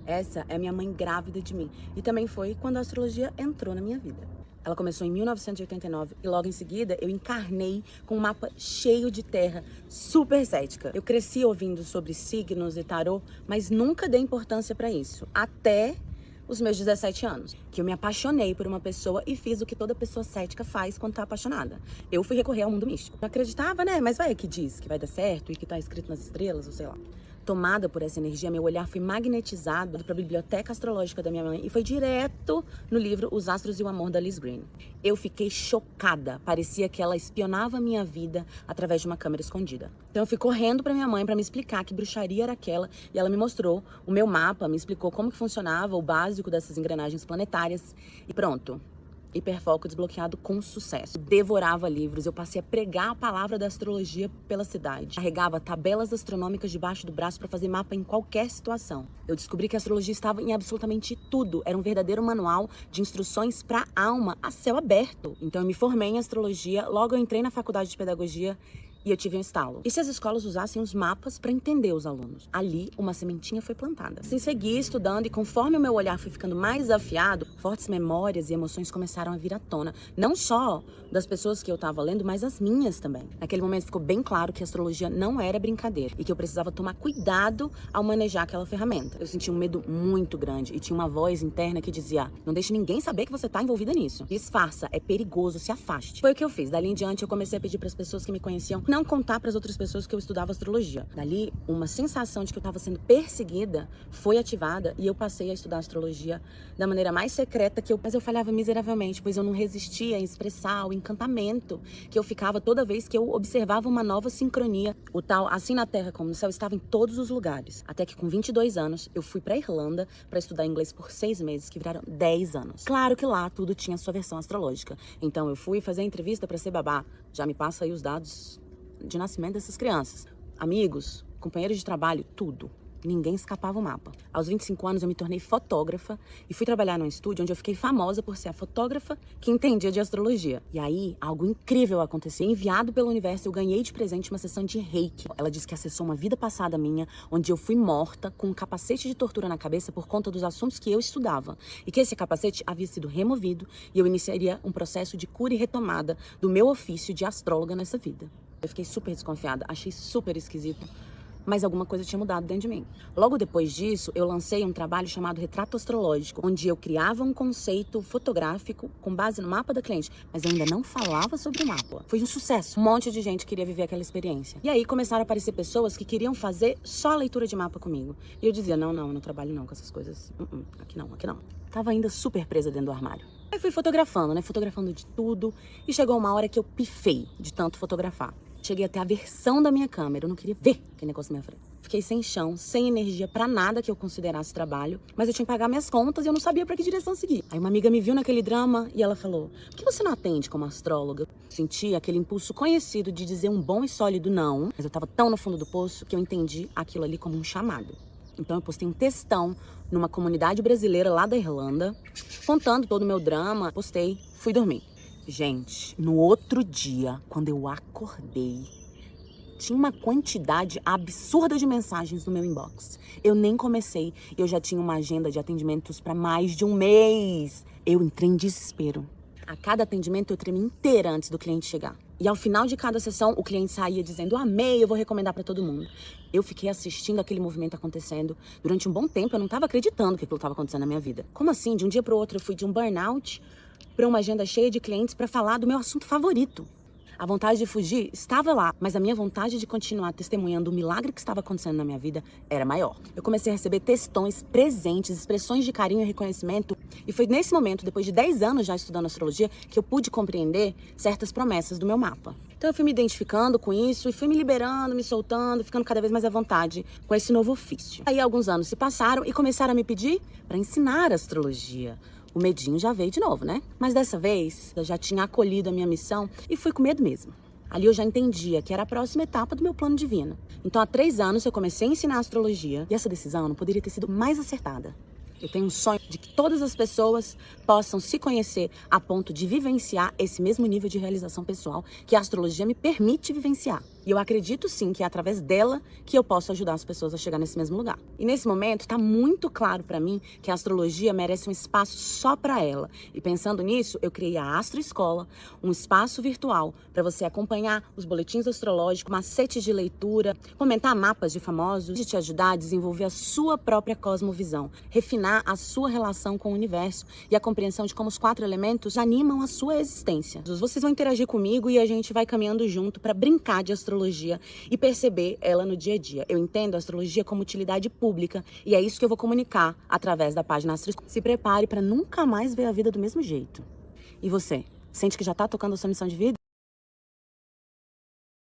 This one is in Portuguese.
Essa é minha mãe grávida de mim. E também foi quando a astrologia entrou na minha vida. Ela começou em 1989 e logo em seguida eu encarnei com um mapa cheio de terra, super cética. Eu cresci ouvindo sobre signos e tarô, mas nunca dei importância pra isso. Até os meus 17 anos, que eu me apaixonei por uma pessoa e fiz o que toda pessoa cética faz quando tá apaixonada. Eu fui recorrer ao mundo místico. Não acreditava, né? Mas vai que diz que vai dar certo e que tá escrito nas estrelas, ou sei lá. Tomada por essa energia, meu olhar foi magnetizado para a biblioteca astrológica da minha mãe e foi direto no livro Os Astros e o Amor, da Liz Green. Eu fiquei chocada. Parecia que ela espionava a minha vida através de uma câmera escondida. Então eu fui correndo para minha mãe para me explicar que bruxaria era aquela e ela me mostrou o meu mapa, me explicou como que funcionava o básico dessas engrenagens planetárias e pronto. Hiperfoco desbloqueado com sucesso. Devorava livros, eu passei a pregar a palavra da astrologia pela cidade. Carregava tabelas astronômicas debaixo do braço para fazer mapa em qualquer situação. Eu descobri que a astrologia estava em absolutamente tudo. Era um verdadeiro manual de instruções para a alma, a céu aberto. Então eu me formei em astrologia, logo eu entrei na faculdade de pedagogia e eu tive um estalo. E se as escolas usassem os mapas para entender os alunos? Ali, uma sementinha foi plantada. Assim, segui estudando e conforme o meu olhar foi ficando mais afiado, fortes memórias e emoções começaram a vir à tona. Não só das pessoas que eu estava lendo, mas as minhas também. Naquele momento ficou bem claro que a astrologia não era brincadeira e que eu precisava tomar cuidado ao manejar aquela ferramenta. Eu senti um medo muito grande e tinha uma voz interna que dizia: não deixe ninguém saber que você está envolvida nisso. Disfarça, é perigoso, se afaste. Foi o que eu fiz. Dali em diante eu comecei a pedir para as pessoas que me conheciam não contar para as outras pessoas que eu estudava astrologia. Dali, uma sensação de que eu estava sendo perseguida foi ativada e eu passei a estudar astrologia da maneira mais secreta mas eu falhava miseravelmente, pois eu não resistia a expressar o encantamento que eu ficava toda vez que eu observava uma nova sincronia. O tal assim na terra como no céu estava em todos os lugares. Até que com 22 anos eu fui para Irlanda para estudar inglês por 6 meses, que viraram 10 anos. Claro que lá tudo tinha sua versão astrológica. Então eu fui fazer a entrevista para ser babá. Já me passa aí os dados de nascimento dessas crianças. Amigos, companheiros de trabalho, tudo. Ninguém escapava o mapa. Aos 25 anos eu me tornei fotógrafa e fui trabalhar num estúdio onde eu fiquei famosa por ser a fotógrafa que entendia de astrologia. E aí, algo incrível aconteceu. Enviado pelo universo, eu ganhei de presente uma sessão de reiki. Ela disse que acessou uma vida passada minha, onde eu fui morta com um capacete de tortura na cabeça por conta dos assuntos que eu estudava. E que esse capacete havia sido removido e eu iniciaria um processo de cura e retomada do meu ofício de astróloga nessa vida. Eu fiquei super desconfiada, achei super esquisito, mas alguma coisa tinha mudado dentro de mim. Logo depois disso, eu lancei um trabalho chamado Retrato Astrológico, onde eu criava um conceito fotográfico com base no mapa da cliente, mas eu ainda não falava sobre o mapa. Foi um sucesso. Um monte de gente queria viver aquela experiência. E aí começaram a aparecer pessoas que queriam fazer só a leitura de mapa comigo. E eu dizia: não, eu não trabalho não com essas coisas. Aqui não, aqui não. Tava ainda super presa dentro do armário. Aí fui fotografando, né? Fotografando de tudo. E chegou uma hora que eu pifei de tanto fotografar. Cheguei até a versão da minha câmera, eu não queria ver aquele negócio na minha frente. Fiquei sem chão, sem energia pra nada que eu considerasse trabalho, mas eu tinha que pagar minhas contas e eu não sabia pra que direção seguir. Aí uma amiga me viu naquele drama e ela falou: por que você não atende como astróloga? Senti aquele impulso conhecido de dizer um bom e sólido não, mas eu tava tão no fundo do poço que eu entendi aquilo ali como um chamado. Então eu postei um textão numa comunidade brasileira lá da Irlanda, contando todo o meu drama, postei, fui dormir. Gente, no outro dia, quando eu acordei, tinha uma quantidade absurda de mensagens no meu inbox. Eu nem comecei, eu já tinha uma agenda de atendimentos para mais de um mês. Eu entrei em desespero. A cada atendimento eu tremi inteira antes do cliente chegar. E ao final de cada sessão, o cliente saía dizendo: amei, eu vou recomendar para todo mundo. Eu fiquei assistindo aquele movimento acontecendo. Durante um bom tempo, eu não estava acreditando que aquilo estava acontecendo na minha vida. Como assim? De um dia para o outro, eu fui de um burnout para uma agenda cheia de clientes para falar do meu assunto favorito. A vontade de fugir estava lá, mas a minha vontade de continuar testemunhando o milagre que estava acontecendo na minha vida era maior. Eu comecei a receber textões, presentes, expressões de carinho e reconhecimento, e foi nesse momento, depois de 10 anos já estudando astrologia, que eu pude compreender certas promessas do meu mapa. Então eu fui me identificando com isso e fui me liberando, me soltando, ficando cada vez mais à vontade com esse novo ofício. Aí alguns anos se passaram e começaram a me pedir para ensinar astrologia. O medinho já veio de novo, né? Mas dessa vez, eu já tinha acolhido a minha missão e fui com medo mesmo. Ali eu já entendia que era a próxima etapa do meu plano divino. Então, há 3 anos, eu comecei a ensinar astrologia e essa decisão não poderia ter sido mais acertada. Eu tenho um sonho de que todas as pessoas possam se conhecer a ponto de vivenciar esse mesmo nível de realização pessoal que a astrologia me permite vivenciar. E eu acredito sim que é através dela que eu posso ajudar as pessoas a chegar nesse mesmo lugar. E nesse momento tá muito claro pra mim que a astrologia merece um espaço só pra ela. E pensando nisso, eu criei a Astro Escola, um espaço virtual para você acompanhar os boletins astrológicos, macetes de leitura, comentar mapas de famosos, de te ajudar a desenvolver a sua própria cosmovisão, refinar a sua relação com o universo e a compreensão de como os 4 elementos animam a sua existência. Vocês vão interagir comigo e a gente vai caminhando junto para brincar de astrologia e perceber ela no dia a dia. Eu entendo a astrologia como utilidade pública e é isso que eu vou comunicar através da página Astro. Se prepare para nunca mais ver a vida do mesmo jeito. E você, sente que já tá tocando a sua missão de vida?